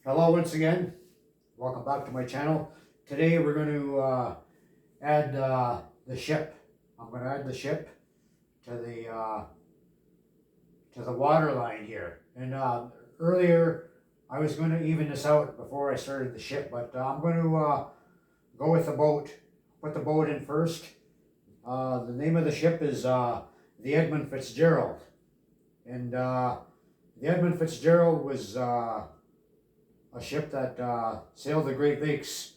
Hello once again, welcome back to my channel. Today we're going to add the ship. I'm going to add the ship to the water line here. And earlier I was going to even this out before I started the ship, but I'm going to go with the boat, put the boat in first. The name of the ship is the Edmund Fitzgerald. And the Edmund Fitzgerald was a ship that sailed the Great Lakes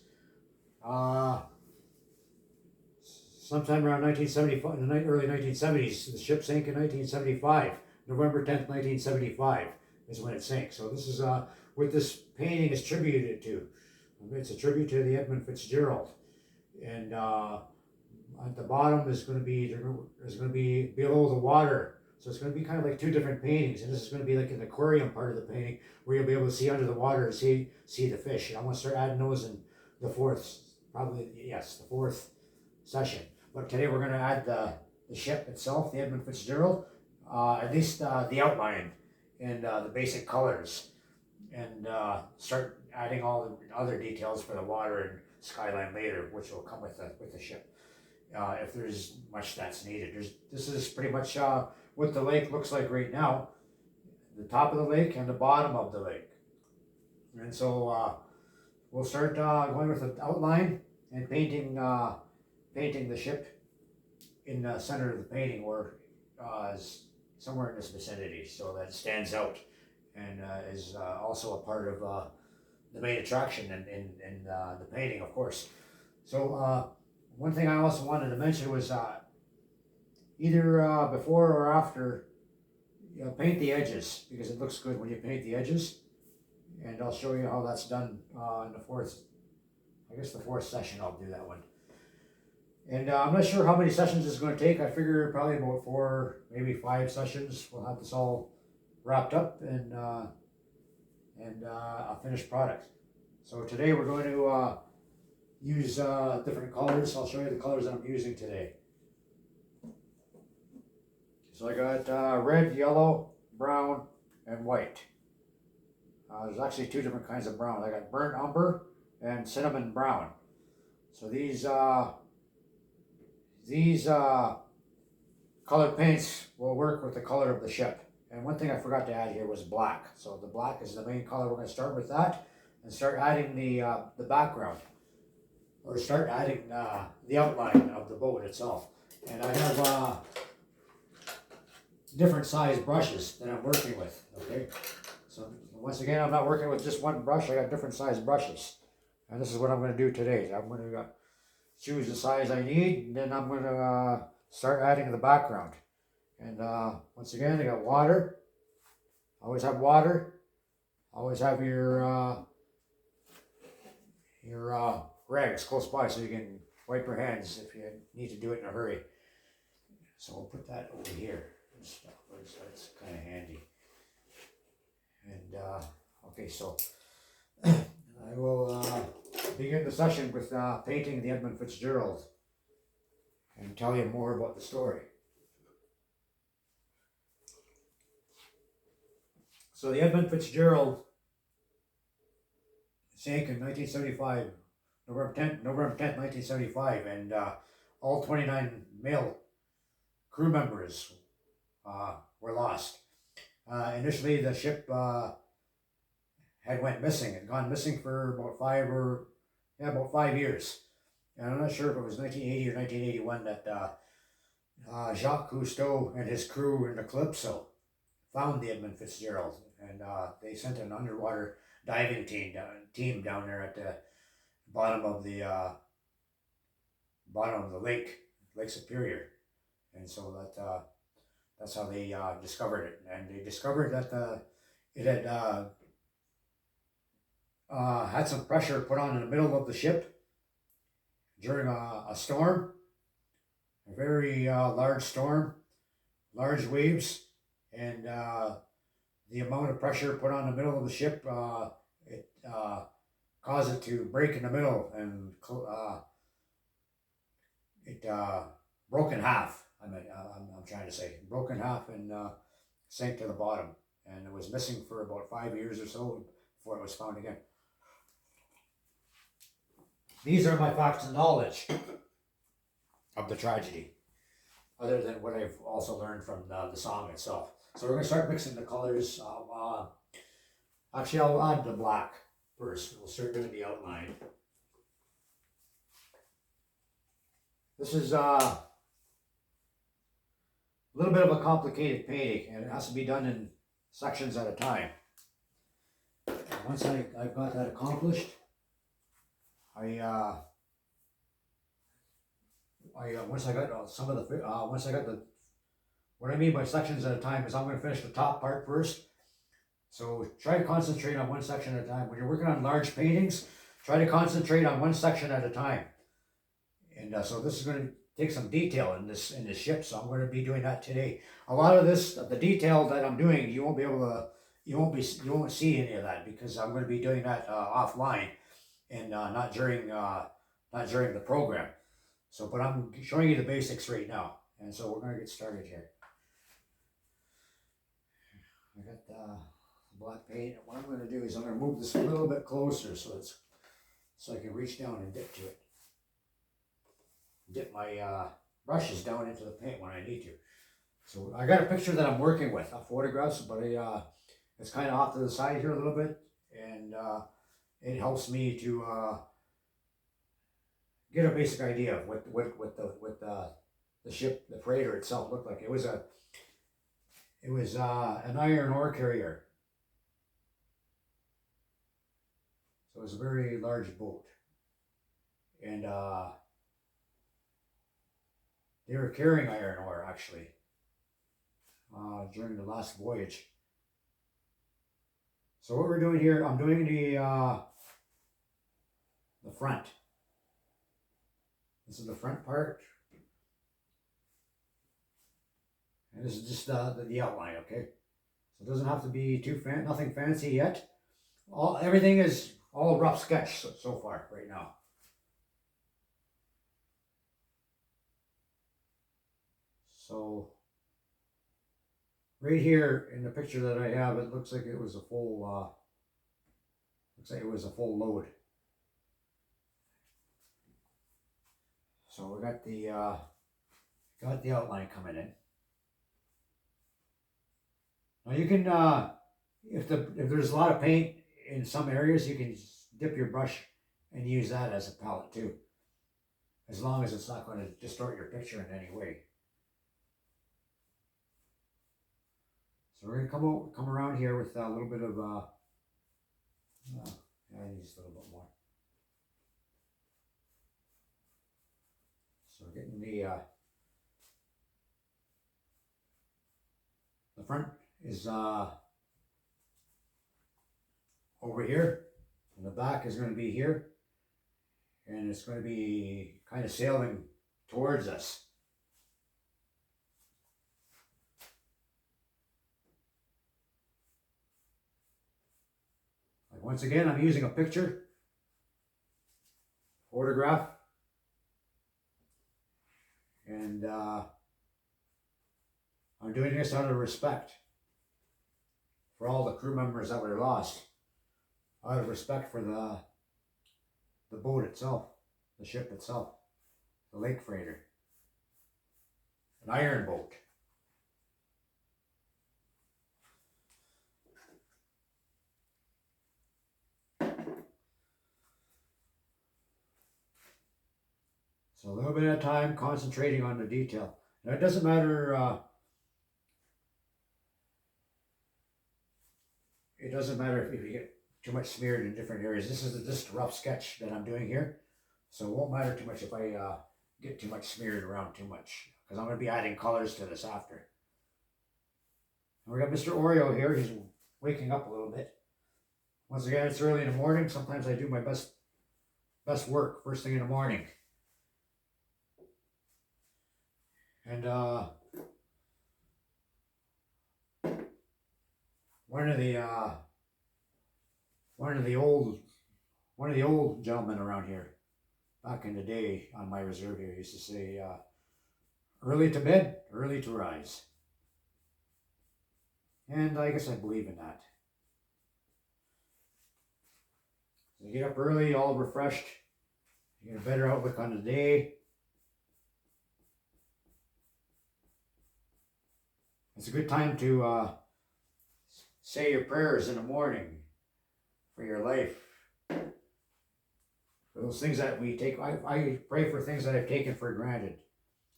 sometime around 1975, in the early 1970s. The ship sank in 1975, November 10th, 1975 is when it sank. So this is what this painting is tributed to. It's a tribute to the Edmund Fitzgerald. And at the bottom is going to be below the water. So it's going to be kind of like two different paintings, and this is going to be like an aquarium part of the painting where you'll be able to see under the water and see the fish. And I'm going to start adding those in the fourth session. But today we're going to add the ship itself, the Edmund Fitzgerald, at least the outline and the basic colors, and start adding all the other details for the water and skyline later, which will come with the ship. If there's much that's needed. This is pretty much what the lake looks like right now, the top of the lake and the bottom of the lake. And so we'll start going with the outline and painting the ship in the center of the painting, or is somewhere in this vicinity, so that it stands out and is also a part of the main attraction in the painting, of course. So one thing I also wanted to mention was either before or after, paint the edges, because it looks good when you paint the edges. And I'll show you how that's done in the fourth session. I'll do that one. And I'm not sure how many sessions it's going to take. I figure probably about 4, maybe 5 sessions. We'll have this all wrapped up and a finished product. So today we're going to use different colors. I'll show you the colors that I'm using today. So I got red, yellow, brown, and white. There's actually 2 different kinds of brown. I got burnt umber and cinnamon brown. So these colored paints will work with the color of the ship. And one thing I forgot to add here was black. So the black is the main color. We're going to start with that and start adding the background, or start adding the outline of the boat itself. And I have different size brushes that I'm working with. Okay, so once again, I'm not working with just one brush. I got different size brushes, and this is what I'm going to do today. I'm going to choose the size I need, and then I'm going to start adding the background. And once again, I got water. Always have water. Always have your rags close by so you can wipe your hands if you need to do it in a hurry. So we'll put that over here. That's kind of handy. And okay, so I will begin the session with painting the Edmund Fitzgerald and tell you more about the story. So the Edmund Fitzgerald sank in 1975, November 10th, 1975, and all 29 male crew members were lost. Initially, the ship had gone missing for about 5 years. And I'm not sure if it was 1980 or 1981 that Jacques Cousteau and his crew in the Calypso found the Edmund Fitzgerald, and they sent an underwater diving team down there at the bottom of the Lake Superior, and so that's how they discovered it. And they discovered that it had had some pressure put on in the middle of the ship during a storm, a very large storm, large waves, and the amount of pressure put on the middle of the ship, it caused it to break in the middle, and it broke in half. I'm trying to say broke in half and sank to the bottom, and it was missing for about 5 years or so. before it was found again. These are my facts and knowledge of the tragedy, other than what I've also learned from the song itself. So we're going to start mixing the colors. Actually, I'll add the black first. We'll start doing the outline. This is a little bit of a complicated painting, and it has to be done in sections at a time. Once I've got that accomplished, once I got what I mean by sections at a time is I'm going to finish the top part first. So try to concentrate on one section at a time. When you're working on large paintings, try to concentrate on one section at a time. And so this is going to take some detail in this ship. So I'm going to be doing that today. A lot of this, the detail that I'm doing, you won't see any of that because I'm going to be doing that offline and not during the program. So, but I'm showing you the basics right now, and so we're going to get started here. I got the black paint, and what I'm going to do is I'm going to move this a little bit closer so I can reach down and dip to it. Dip my brushes down into the paint when I need to. So I got a picture that I'm working with, photographs, but it's kind of off to the side here a little bit, and it helps me to get a basic idea of what the ship, the freighter itself looked like. It was an iron ore carrier. So it was a very large boat. And they were carrying iron ore actually during the last voyage. So what we're doing here, I'm doing the front. This is the front part. And this is just the outline, okay? So it doesn't have to be nothing fancy yet. Everything is all rough sketch so far right now. So right here in the picture that I have, it looks like it was a full load. So we got the outline coming in. Now you can if there's a lot of paint in some areas, you can dip your brush and use that as a palette too, as long as it's not going to distort your picture in any way. So we're going to come around here with a little bit of I need just a little bit more. So we're getting the front is over here, and the back is going to be here, and it's going to be kind of sailing towards us. Like once again, I'm using a photograph, and I'm doing this out of respect for all the crew members that were lost, out of respect for the boat itself, the ship itself, the lake freighter, an iron boat. So a little bit at a time, concentrating on the detail. Now it doesn't matter. It doesn't matter if you get too much smeared in different areas. This is just a rough sketch that I'm doing here, so it won't matter too much if I get too much smeared around too much, because I'm going to be adding colors to this after. And we got Mr. Oreo here. He's waking up a little bit. Once again, it's early in the morning. Sometimes I do my best work first thing in the morning. And one of the old gentlemen around here back in the day on my reserve here used to say, early to bed, early to rise. And I guess I believe in that. You get up early, all refreshed. You get a better outlook on the day. It's a good time to say your prayers in the morning for your life. For those things that we take, I pray for things that I've taken for granted.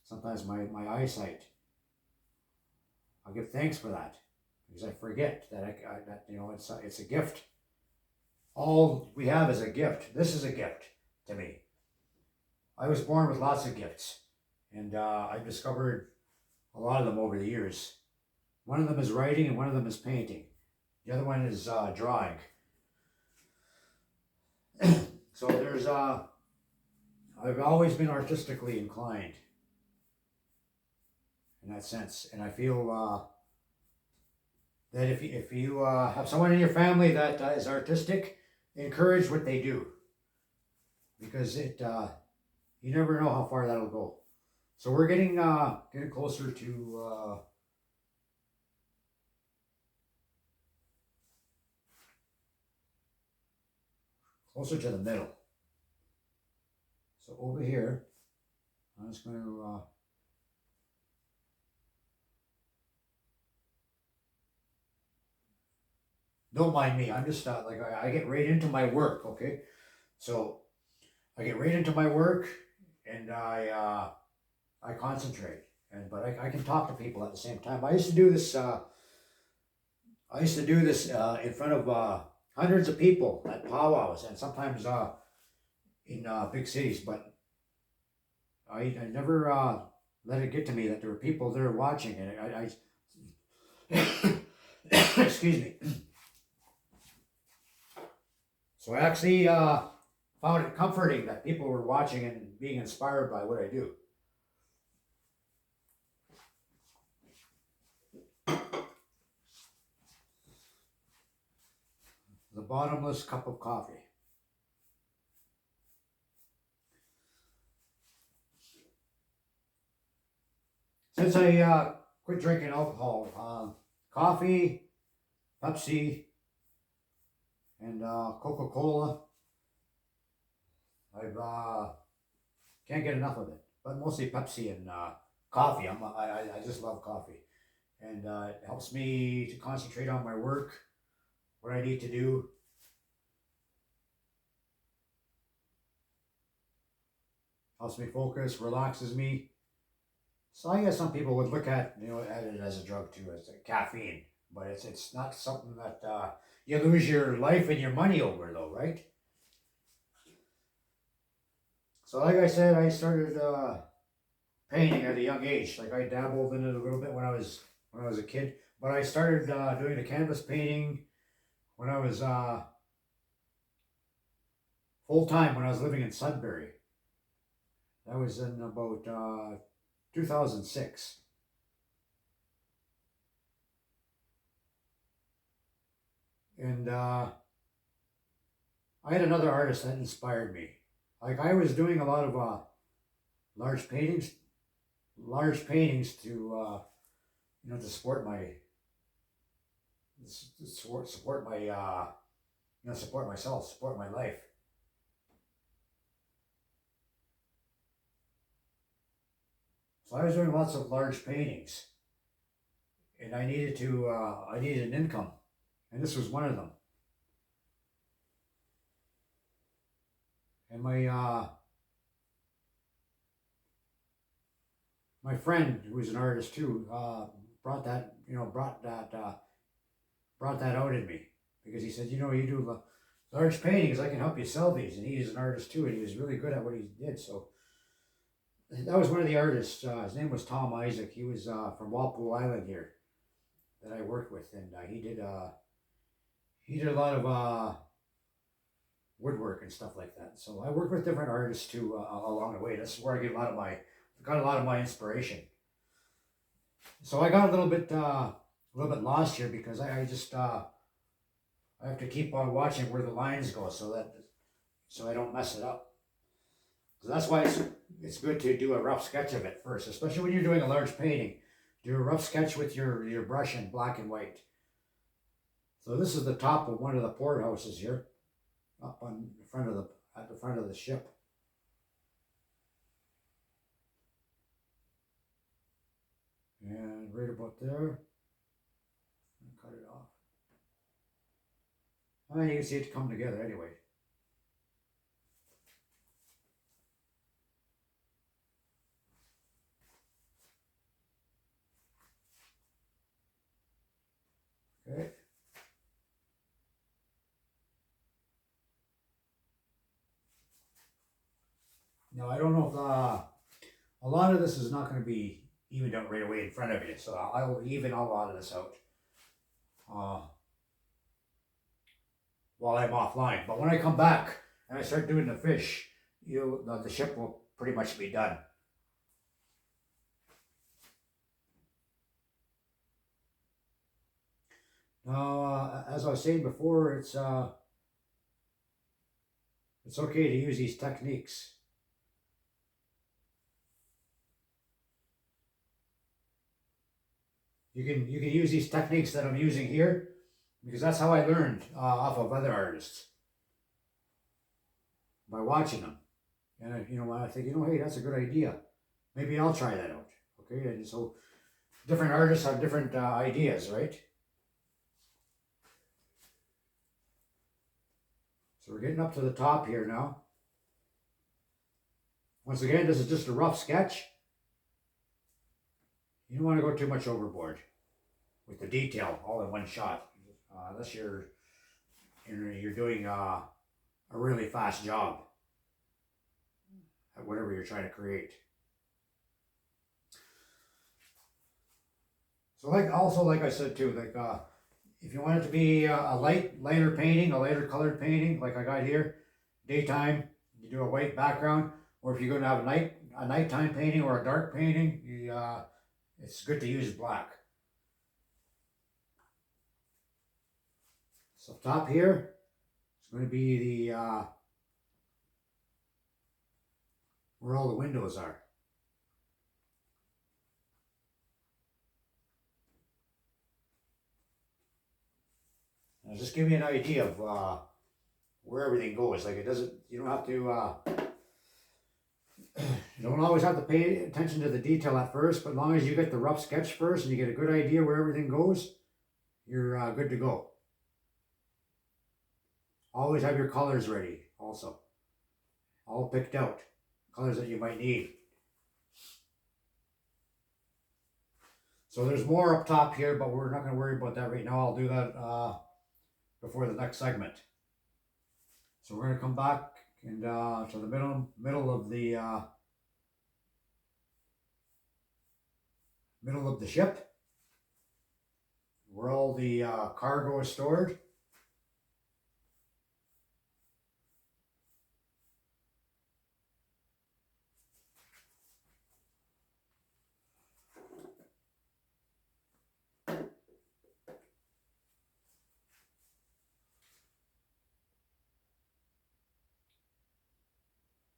Sometimes my eyesight. I'll give thanks for that because I forget that that it's a gift. All we have is a gift. This is a gift to me. I was born with lots of gifts, and I've discovered a lot of them over the years. One of them is writing, and one of them is painting. The other one is drawing. So there's I've always been artistically inclined in that sense, and I feel that if you have someone in your family that is artistic, encourage what they do, because you never know how far that'll go. So we're getting closer to the middle. So over here, I'm just going to don't mind me. I'm just like I get right into my work. Okay, so I get right into my work, and I concentrate, but I can talk to people at the same time. I used to do this. In front of hundreds of people at powwows, and sometimes in big cities. But I never let it get to me that there were people there watching, and I excuse me. So I actually found it comforting that people were watching and being inspired by what I do. The bottomless cup of coffee. Since I quit drinking alcohol, coffee, Pepsi, and Coca-Cola, I can't get enough of it. But mostly Pepsi and coffee. I just love coffee, and it helps me to concentrate on my work, what I need to do. Helps me focus, relaxes me. So I guess some people would look at it as a drug too, as a caffeine, but it's not something that you lose your life and your money over, though, right? So like I said, I started painting at a young age. Like I dabbled in it a little bit when I was a kid, but I started doing the canvas painting when I was full time when I was living in Sudbury. That was in about 2006. And I had another artist that inspired me. Like I was doing a lot of large paintings to to support support myself, support my life. So I was doing lots of large paintings, and I needed an income, and this was one of them. And my friend, who was an artist too, brought that out in me, because he said, you do large paintings, I can help you sell these. And he's an artist too, and he was really good at what he did. So that was one of the artists. His name was Tom Isaac. He was from Walpole Island here that I worked with, and he did a lot of woodwork and stuff like that. So I worked with different artists too along the way. That's where I got a lot of my inspiration. So I got a little bit lost here, because I have to keep on watching where the lines go so I don't mess it up. So that's why it's good to do a rough sketch of it first, especially when you're doing a large painting. Do a rough sketch with your brush in black and white. So this is the top of one of the port houses here. up on the front of at the front of the ship. And right about there, cut it off. And you can see it come together anyway. Okay. Now I don't know if a lot of this is not going to be evened out right away in front of you, so I will even a lot of this out while I'm offline. But when I come back and I start doing the fish, the ship will pretty much be done. Now, as I was saying before, it's okay to use these techniques. You can use these techniques that I'm using here because that's how I learned off of other artists, by watching them. And I think, hey, that's a good idea. Maybe I'll try that out. Okay, and so different artists have different ideas, right? So we're getting up to the top here now. Once again, this is just a rough sketch. You don't want to go too much overboard with the detail all in one shot, unless you're doing a really fast job at whatever you're trying to create. So like I said too, if you want it to be a lighter painting, a lighter colored painting, like I got here, daytime, you do a white background, or if you're going to have a nighttime painting or a dark painting, it's good to use black. So top here, it's going to be the where all the windows are. Now just give you an idea of where everything goes. Like you don't have to, you don't always have to pay attention to the detail at first, but as long as you get the rough sketch first and you get a good idea where everything goes, you're good to go. Always have your colors ready also. All picked out. Colors that you might need. So there's more up top here, but we're not going to worry about that right now. I'll do that before the next segment. So we're going to come back and to the middle of the ship, where all the cargo is stored.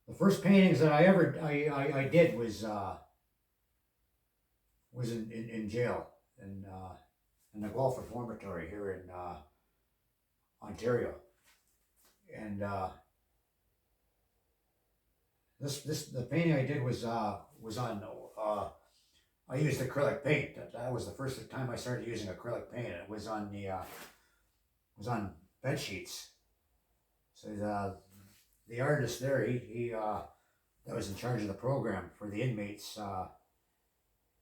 The first paintings that I did was in jail in the Golf Reformatory here in Ontario, and the painting I did was on I used acrylic paint. That was the first time I started using acrylic paint. It was on bed sheets. So the artist there, he that was in charge of the program for the inmates.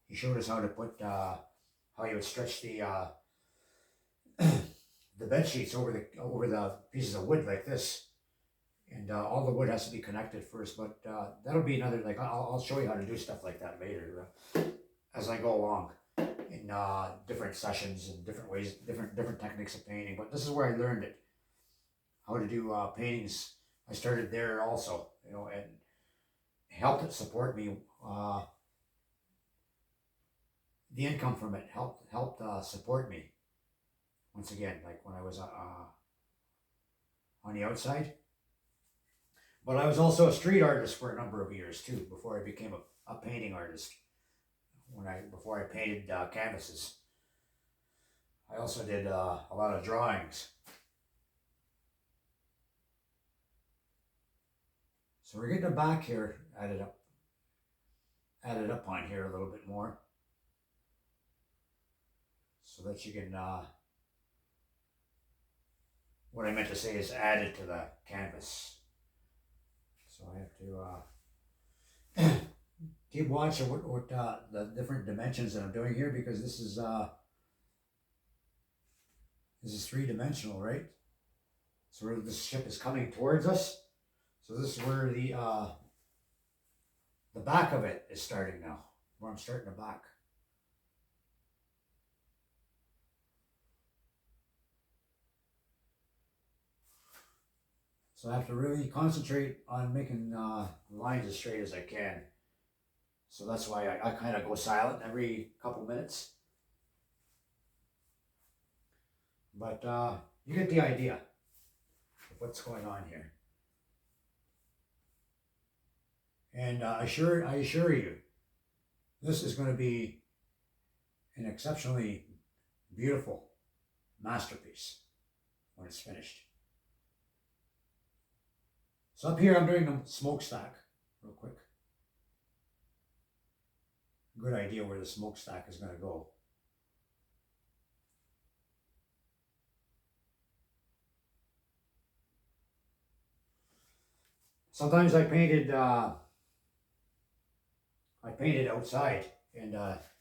He showed us how to put how you would stretch the the bed sheets over the pieces of wood like this, and all the wood has to be connected first. But that'll be another, I'll show you how to do stuff like that later as I go along in different sessions and different ways, different techniques of painting. But this is where I learned it, how to do paintings. I started there also, and helped it support me. The income from it helped support me. Once again, like when I was on the outside. But I was also a street artist for a number of years too, before I became a painting artist. Before I painted canvases, I also did a lot of drawings. So we're getting the back here added up on here a little bit more, so that you can, what I meant to say is add it to the canvas. So I have to keep watching what the different dimensions that I'm doing here, because this is 3-dimensional, right? So where this ship is coming towards us. So this is where the back of it is starting now, where I'm starting the back. So I have to really concentrate on making the lines as straight as I can. So that's why I kind of go silent every couple minutes. But you get the idea of what's going on here. And I assure you, this is going to be an exceptionally beautiful masterpiece when it's finished. So up here I'm doing the smokestack real quick. Good idea where the smokestack is going to go. Sometimes I painted outside, and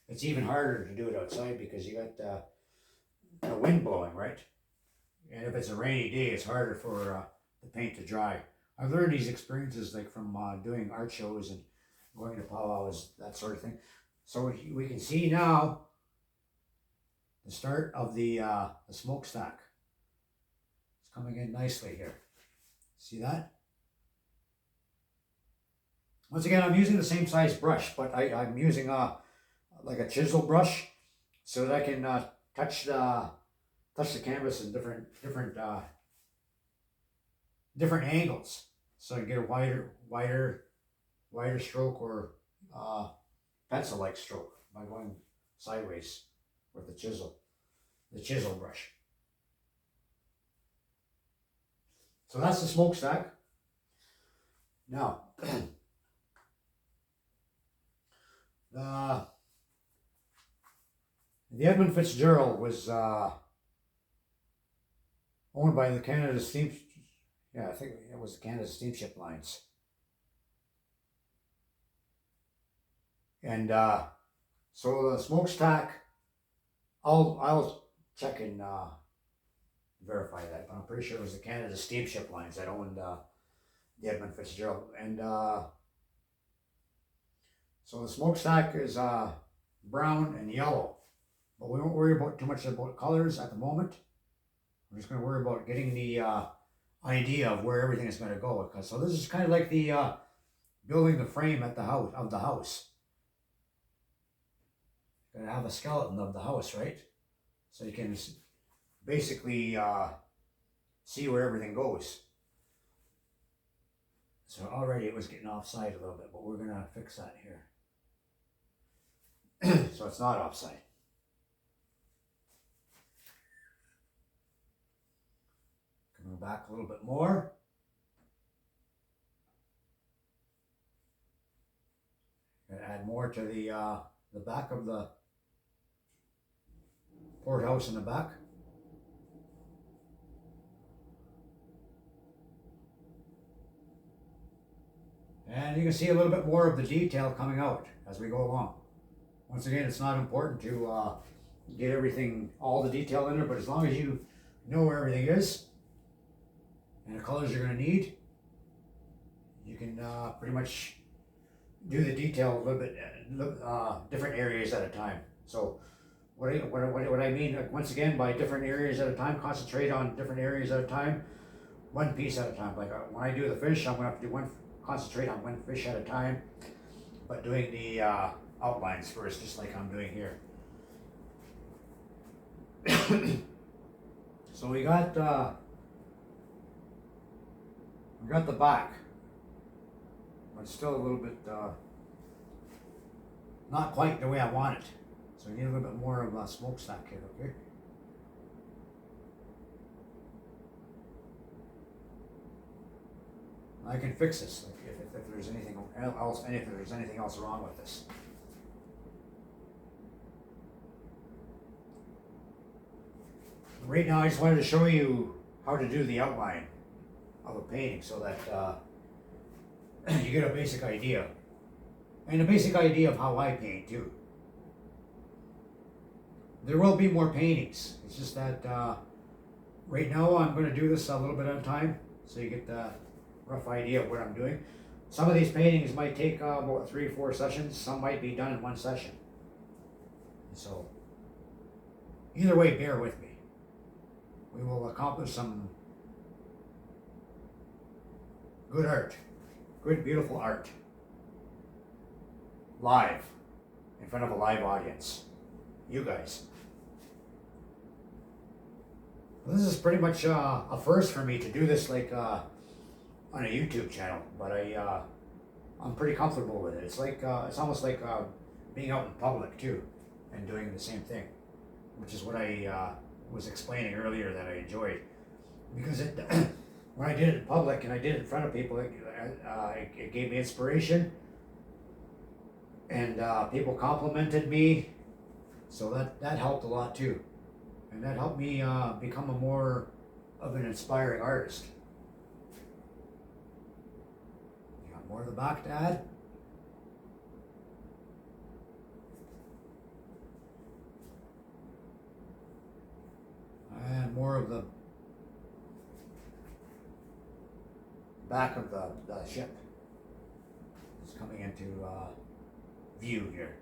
it's even harder to do it outside because you got the wind blowing, right? And if it's a rainy day, it's harder for the paint to dry. I've learned these experiences like from doing art shows and going to powwows, that sort of thing. So we can see now the start of the smokestack. It's coming in nicely here. See that? Once again, I'm using the same size brush, but I'm using like a chisel brush so that I can touch the canvas in different angles, so I get a wider stroke or pencil-like stroke by going sideways with the chisel brush. So that's the smokestack. Now, the Edmund Fitzgerald was owned by the Canada Steam. Yeah, I think it was the Canada Steamship Lines. And so the smokestack, I'll check and verify that, but I'm pretty sure it was the Canada Steamship Lines that owned the Edmund Fitzgerald. And so the smokestack is brown and yellow, but we won't worry too much about colors at the moment. We're just going to worry about getting the idea of where everything is going to go. So this is kind of like the building the frame at the house. Going to have a skeleton of the house, right? So you can basically see where everything goes. So already it was getting offside a little bit, but we're going to fix that here. So it's not offside. Coming back a little bit more. Going to add more to the back of the porthouse in the back. And you can see a little bit more of the detail coming out as we go along. Once again, it's not important to get everything, all the detail in there, but as long as you know where everything is and the colors you're going to need, you can pretty much do the detail a little bit, different areas at a time. So what I mean, once again, by different areas at a time, concentrate on different areas at a time, one piece at a time. Like when I do the fish, I'm going to have to do concentrate on one fish at a time, but doing the outlines first, just like I'm doing here. So we got the back, but still a little bit not quite the way I want it. So we need a little bit more of a smokestack here, okay? I can fix this if if there's anything else wrong with this. Right now I just wanted to show you how to do the outline of a painting so that you get a basic idea. And a basic idea of how I paint too. There will be more paintings. It's just that right now I'm going to do this a little bit at a time so you get the rough idea of what I'm doing. Some of these paintings might take about 3 or 4 sessions. Some might be done in 1 session. So either way, bear with me. We will accomplish some good art. Good, beautiful art. Live. In front of a live audience. You guys. Well, this is pretty much a first for me to do this like on a YouTube channel, but I'm pretty comfortable with it. It's like it's almost like being out in public too, and doing the same thing, which is what I was explaining earlier that I enjoyed, because it when I did it in public and I did it in front of people, it gave me inspiration, and people complimented me, so that helped a lot too. And that helped me become a more of an inspiring artist. You got more of the back to add? And more of the back of the ship is coming into view here.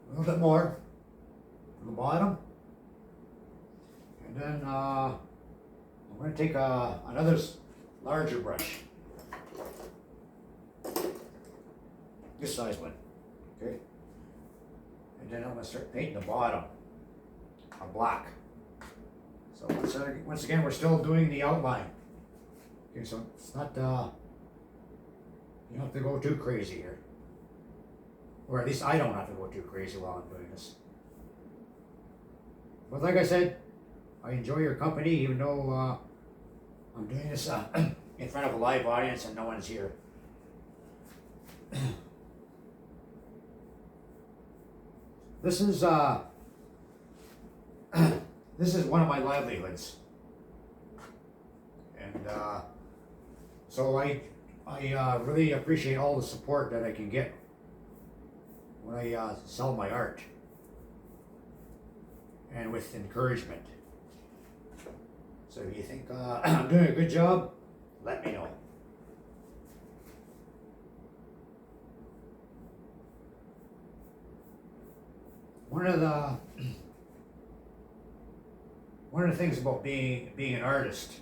A little bit more from the bottom, and then I'm going to take another larger brush, this size one, okay, and then I'm going to start painting the bottom a black. So once again, we're still doing the outline. Okay, so it's not you don't have to go too crazy here. Or at least I don't have to go too crazy while I'm doing this. But like I said, I enjoy your company even though I'm doing this in front of a live audience and no one's here. This is this is one of my livelihoods. And so I really appreciate all the support that I can get when I sell my art, and with encouragement. So if you think I'm doing a good job, let me know. One of the things about being an artist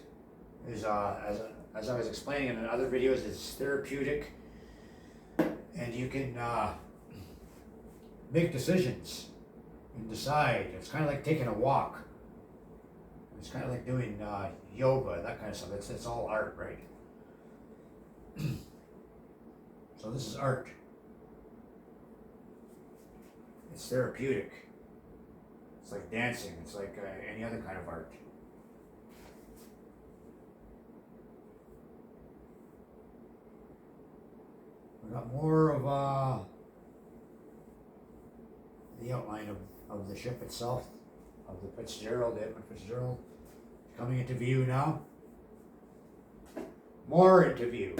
is, as I was explaining in other videos, it's therapeutic, and you can make decisions and decide. It's kind of like taking a walk. It's kind of like doing yoga, that kind of stuff. It's all art, right? So this is art. It's therapeutic. It's like dancing. It's like any other kind of art. We got more of the outline of the ship itself, of the Fitzgerald, the Edmund Fitzgerald, coming into view now. More into view.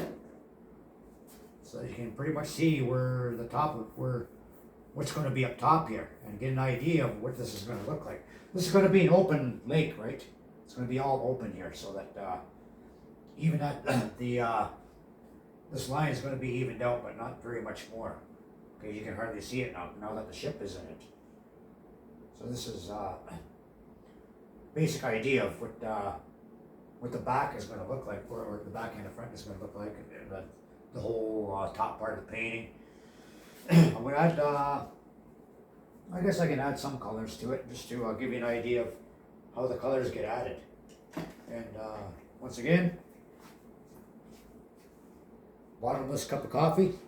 So you can pretty much see where the top of what's going to be up top here, and get an idea of what this is going to look like. This is going to be an open lake, right? It's going to be all open here, so that even at this line is going to be evened out, but not very much more. Okay, you can hardly see it now that the ship is in it. So this is basic idea of what the back is going to look like, or the back and the front is going to look like, and the whole top part of the painting. I'm going to add, I guess I can add some colors to it, just to give you an idea of how the colors get added. And once again, bottomless cup of coffee.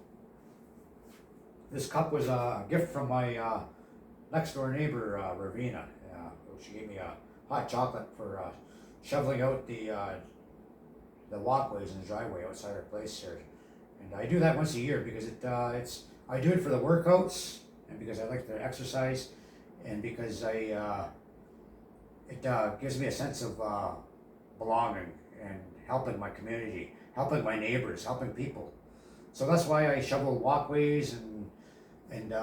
This cup was a gift from my next door neighbor, Ravina. She gave me a hot chocolate for shoveling out the walkways in the driveway outside our place here. And I do that once a year because I do it for the workouts and because I like to exercise and because it gives me a sense of belonging and helping my community, helping my neighbors, helping people. So that's why I shovel walkways and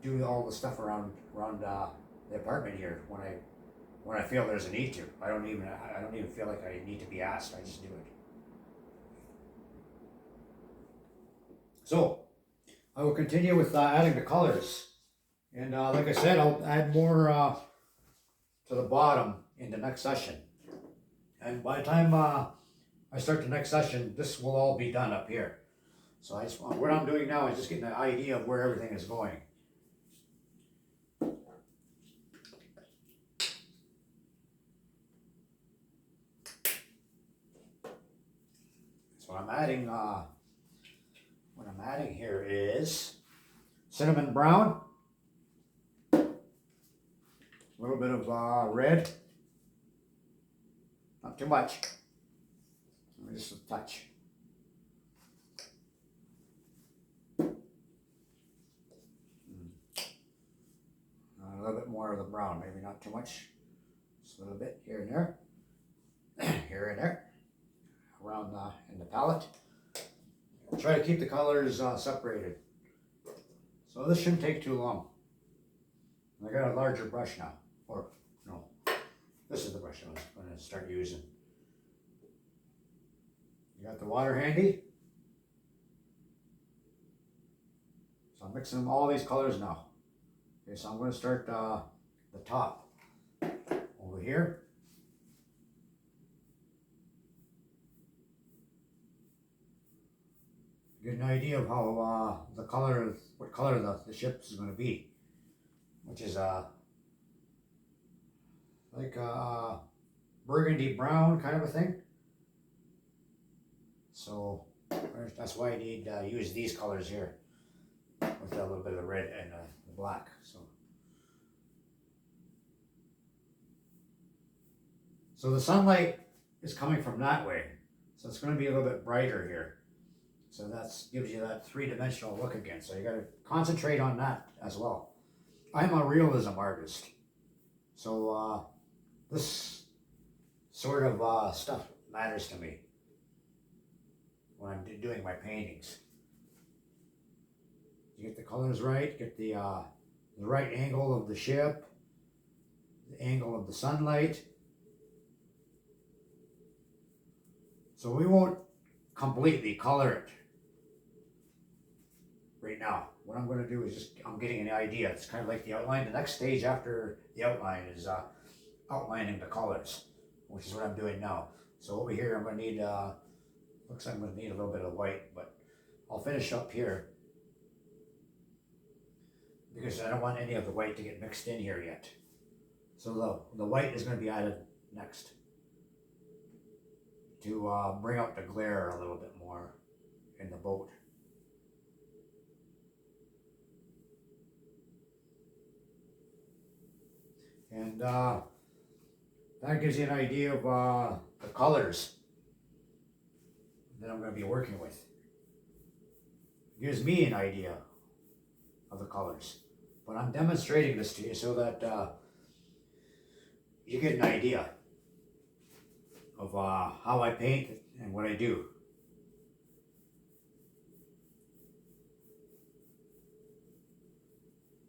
do all the stuff around the apartment here when I feel there's a need to. I don't even feel like I need to be asked. I just do it. So I will continue with adding the colors, and like I said, I'll add more to the bottom in the next session. And by the time I start the next session, this will all be done up here. So what I'm doing now is just getting an idea of where everything is going. So what I'm adding here is cinnamon brown, a little bit of red, not too much, just a touch. A little bit more of the brown, maybe not too much, just a little bit here and there, here and there, around in the palette. Try to keep the colors separated. So this shouldn't take too long. I got a larger brush now, or no, this is the brush I was going to start using. You got the water handy? So I'm mixing all these colors now. Okay, so I'm going to start the top over here. Get an idea of how what color the ship is going to be, which is like burgundy brown kind of a thing. So that's why I need to use these colors here with a little bit of the red and the black. So the sunlight is coming from that way, so it's going to be a little bit brighter here. So that gives you that three-dimensional look again. So you got to concentrate on that as well. I'm a realism artist, so this sort of stuff matters to me when I'm doing my paintings. You get the colors right, get the right angle of the ship, the angle of the sunlight. So we won't completely color it right now. What I'm going to do is I'm getting an idea. It's kind of like the outline. The next stage after the outline is outlining the colors, which is what I'm doing now. So over here I'm going to need, looks like I'm going to need a little bit of white, but I'll finish up here because I don't want any of the white to get mixed in here yet. So the white is going to be added next to bring out the glare a little bit more in the boat. And that gives you an idea of the colors that I'm going to be working with. It gives me an idea of the colors. But I'm demonstrating this to you so that you get an idea of how I paint and what I do.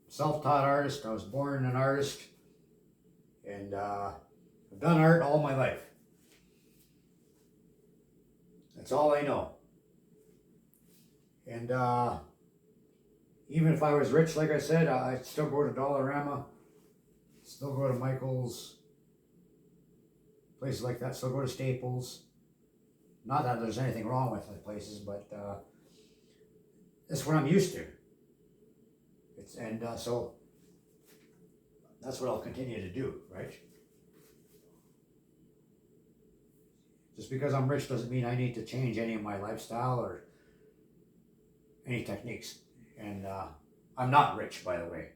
Self-taught artist. I was born an artist, and I've done art all my life. That's all I know. And even if I was rich, like I said, I'd still go to Dollarama, still go to Michael's, places like that, still go to Staples. Not that there's anything wrong with the places, but it's what I'm used to. So that's what I'll continue to do, right? Just because I'm rich doesn't mean I need to change any of my lifestyle or any techniques. And I'm not rich, by the way.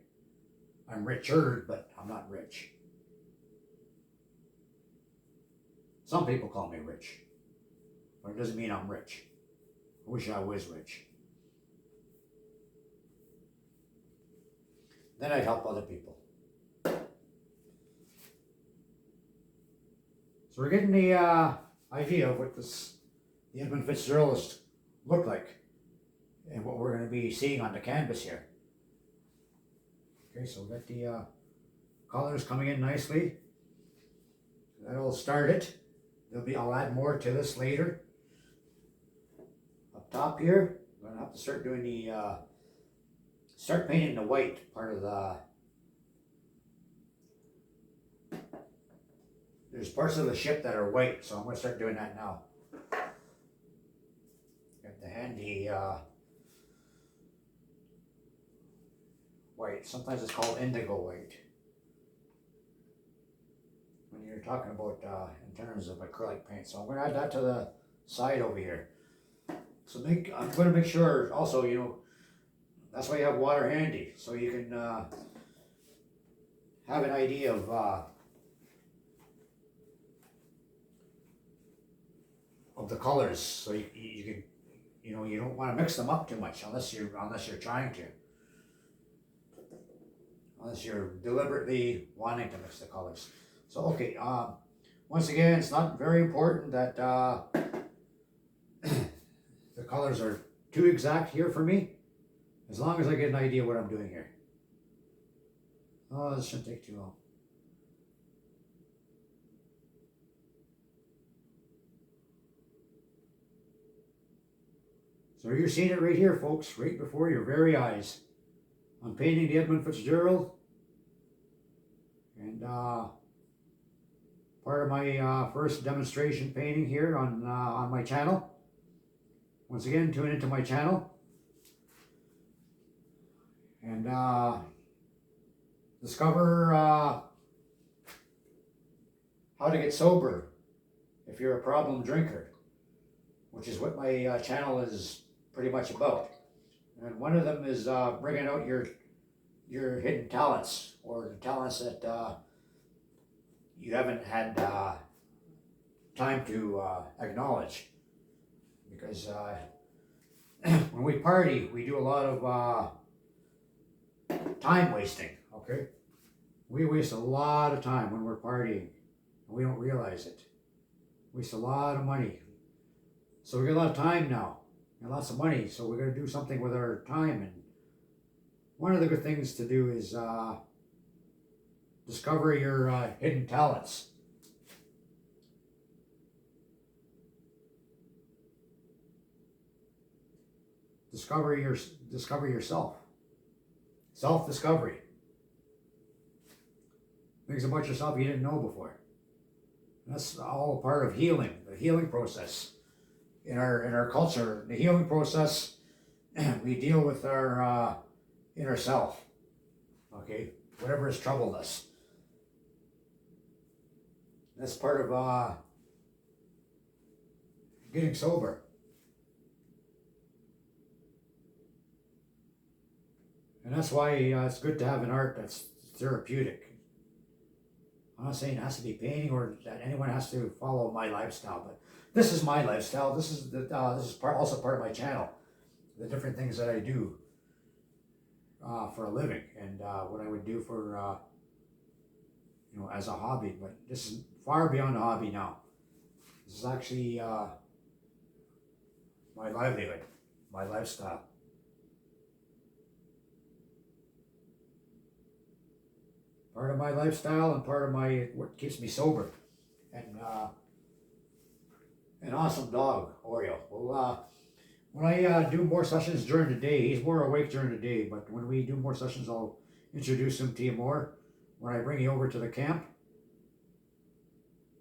I'm richer, but I'm not rich. Some people call me rich, but it doesn't mean I'm rich. I wish I was rich. Then I'd help other people. So we're getting the idea of what the Edmund Fitzgeralds look like and what we're going to be seeing on the canvas here. Okay, so we've got the colors coming in nicely. That'll start it. I'll add more to this later. Up top here, I'm going to have to start doing start painting the white part of there's parts of the ship that are white, so I'm going to start doing that now. Got the handy white. Sometimes it's called indigo white. When you're talking about in terms of acrylic paint. So I'm going to add that to the side over here. So I'm going to make sure also, you know, that's why you have water handy, so you can have an idea of the colors. So you can, you know, you don't want to mix them up too much unless you're trying to. Unless you're deliberately wanting to mix the colors. So okay, once again, it's not very important that the colors are too exact here for me, as long as I get an idea what I'm doing here. Oh, this shouldn't take too long. So you're seeing it right here, folks, right before your very eyes. I'm painting the Edmund Fitzgerald, and part of my first demonstration painting here on my channel. Once again, tune into my channel and discover how to get sober if you're a problem drinker, which is what my channel is pretty much about. And one of them is bringing out your hidden talents, or the talents that you haven't had time to acknowledge. Because when we party, we do a lot of time wasting, okay? We waste a lot of time when we're partying, and we don't realize it. We waste a lot of money. So we got a lot of time now, and lots of money, so we're going to do something with our time. And one of the good things to do is discover your hidden talents. Discover yourself. Self-discovery. Things about yourself you didn't know before. And that's all a part of healing, the healing process. In our culture, the healing process, we deal with our inner self. Okay, whatever has troubled us. That's part of getting sober. And that's why it's good to have an art that's therapeutic. I'm not saying it has to be painting or that anyone has to follow my lifestyle, but this is my lifestyle. This is also part of my channel. The different things that I do for a living, and what I would do for you know, as a hobby. But this is far beyond a hobby now. This is actually my livelihood, my lifestyle. Part of my lifestyle and part of what keeps me sober. And an awesome dog, Oreo. Well, when I do more sessions during the day, he's more awake during the day, but when we do more sessions, I'll introduce him to you more when I bring you over to the camp,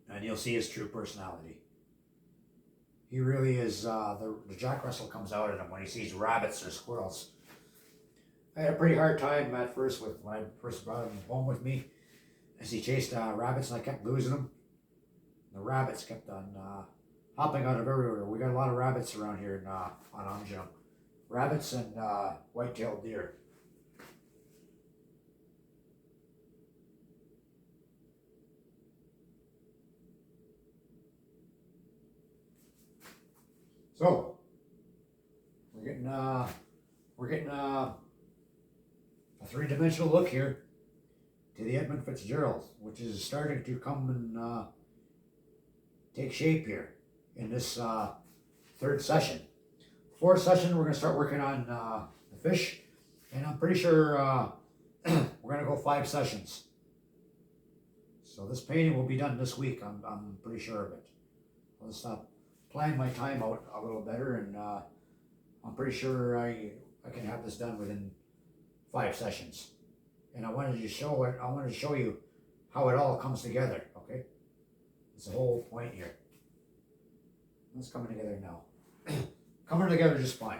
and you'll see his true personality. He really is, the Jack Russell comes out in him when he sees rabbits or squirrels. I had a pretty hard time at first when I first brought him home with me, as he chased rabbits, and I kept losing him. The rabbits kept on hopping out of everywhere. We got a lot of rabbits around here on Amjam. Rabbits and white-tailed deer. So we're getting a three-dimensional look here to the Edmund Fitzgerald, which is starting to come and take shape here in this third session. Fourth session, we're going to start working on the fish, and I'm pretty sure we're going to go 5 sessions. So this painting will be done this week. I'm pretty sure of it. I'll just plan my time out a little better, and I'm pretty sure I can have this done within 5 sessions. And I wanted to show it. I wanted to show you how it all comes together. Okay, it's the whole point here. It's coming together now. Coming together just fine.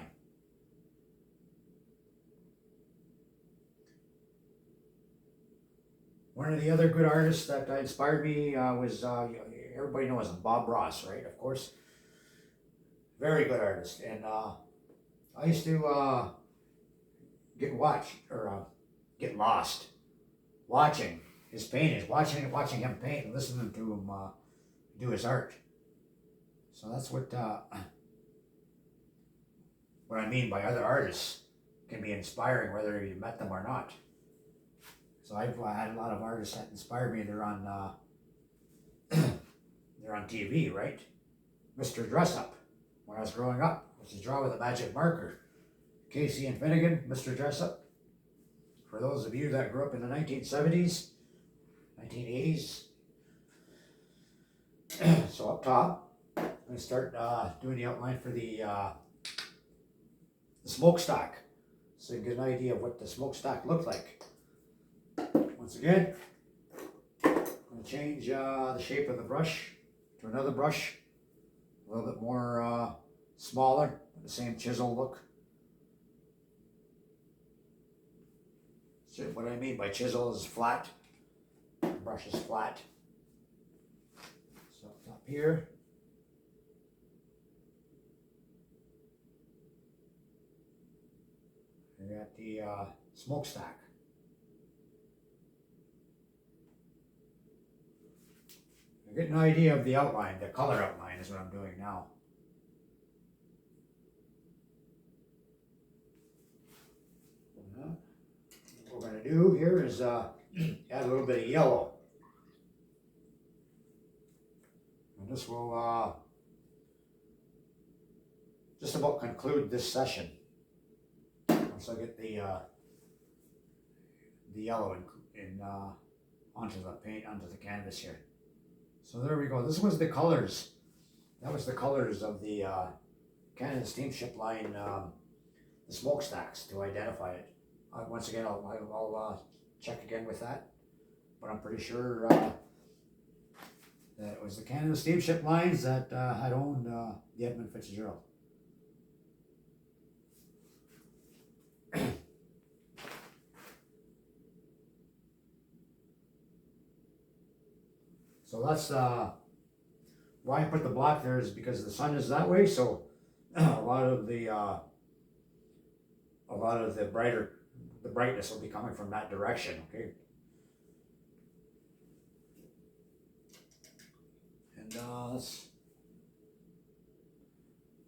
One of the other good artists that inspired me was, everybody knows him, Bob Ross, right? Of course. Very good artist. And I used to get lost watching his paintings, watching him paint and listening to him do his art. So that's what I mean by other artists can be inspiring, whether you met them or not. So I've had a lot of artists that inspire me. They're on they're on TV, right? Mr. Dress Up, when I was growing up, which is Draw with a Magic Marker. Casey and Finnegan, Mr. Dress Up. For those of you that grew up in the 1970s, 1980s. So up top, I'm going to start doing the outline for the smokestack, so you can get an idea of what the smokestack looked like. Once again, I'm going to change the shape of the brush to another brush, a little bit more smaller, the same chisel look. So what I mean by chisel is flat, the brush is flat. So up here, we got the smokestack. You get an idea of the outline, the color outline is what I'm doing now. What we're going to do here is add a little bit of yellow. And this will just about conclude this session. Once I get the yellow in onto the paint, onto the canvas here. So there we go. This was the colors. That was the colors of the Canada Steamship Line, the smokestacks, to identify it. Once again, I'll check again with that, but I'm pretty sure that it was the Canada Steamship Lines that had owned the Edmund Fitzgerald. So that's why I put the black there, is because the sun is that way. So a lot of the brightness will be coming from that direction. Okay. And that's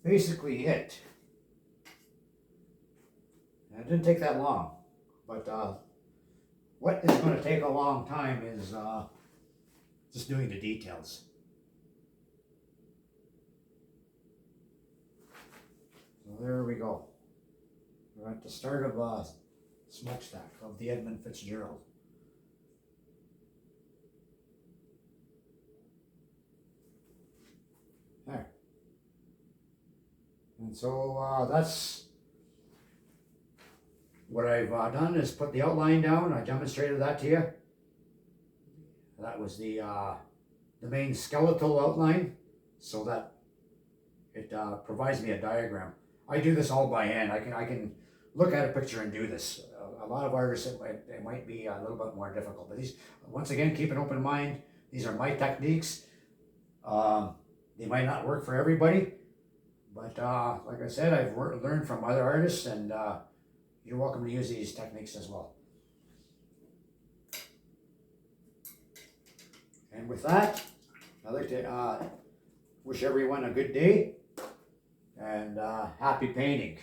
basically it. And it didn't take that long, but what is going to take a long time is just doing the details. So there we go. We're at the start of a smokestack of the Edmund Fitzgerald. There. And so that's what I've done, is put the outline down. I demonstrated that to you. That was the main skeletal outline, so that it provides me a diagram. I do this all by hand. I can look at a picture and do this. A lot of artists, it might be a little bit more difficult. But these, once again, keep an open mind. These are my techniques. They might not work for everybody, but like I said, I've learned from other artists, and you're welcome to use these techniques as well. And with that, I'd like to wish everyone a good day. and happy painting.